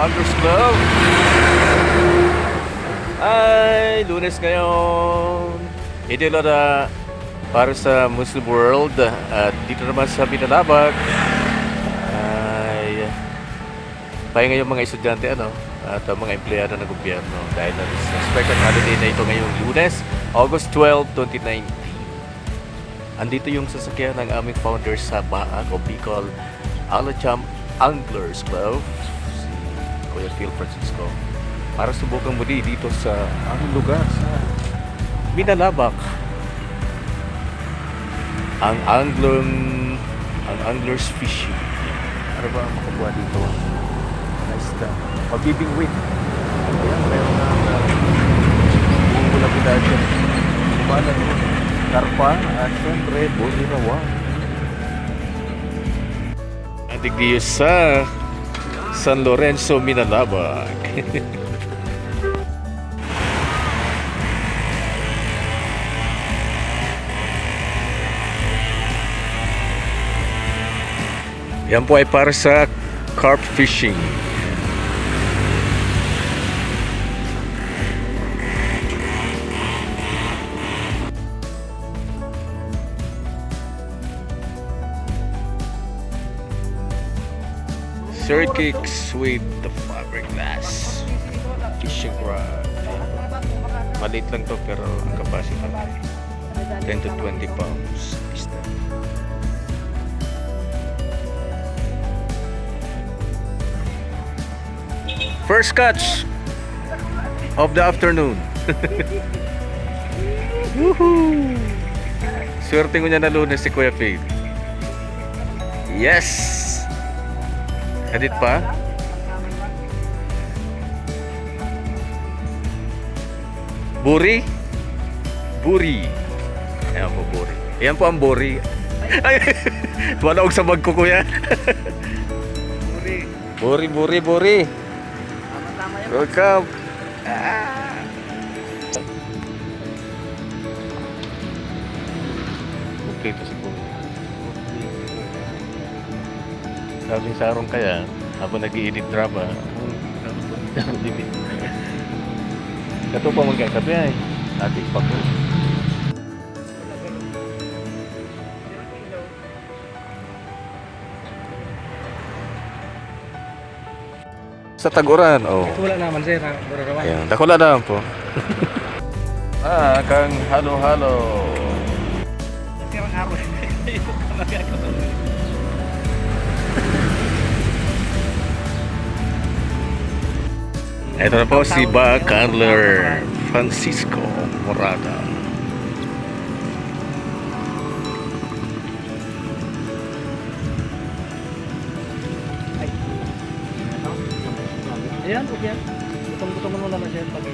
Anglers Club. Ay, Lunes ngayon. Hindi na para sa Muslim world. At dito naman sa Binalabag ay pahinga yung mga estudyante at mga empleyado ng gobyerno dahil na suspected holiday na ito ngayong Lunes, August 12, 2019. Andito yung sasakyan ng aming founder sa Baag o Bicol Alacham Anglers Club, si Kuya Phil Francisco, para subukan muli dito sa aming lugar sa Binalabak. Ang anglers fishing. Ano ba ang makukuha dito? Nice na. Pabibingwit. Ayan, meron na bumulapit dahil dyan. Kumalan mo. Karpa at syempre, Bolirawa. Adigdiyo sa San Lorenzo, Binalabag. Yan po ay para sa carp fishing. Circuits with the fiberglass fishing rod. Maliit lang to pero ang capacity 10 to 20 pounds. First catch of the afternoon. Woohoo! Swerte ko niya na Lunes si Kuya Faith. Yes! Edit pa? Buri? Buri. Ayan po, buri. Ayan po ang buri. Ay, wala og sa bag ko, Kuya. Buri, buri, buri. Welcome. Kompleto siguro. Sabi sa arong kaya, habang nag-i-edit drama, kato pa magkakabi ay ating pako. Sa Taguran, oh. Wala naman sir, Borarawan. Ayan, dakula na po. Kang halo-halo. Sirang araw. Ito na po si Baag Angler Francisco Morada. Ayan, okay. Gutom-gutom mo naman siya pag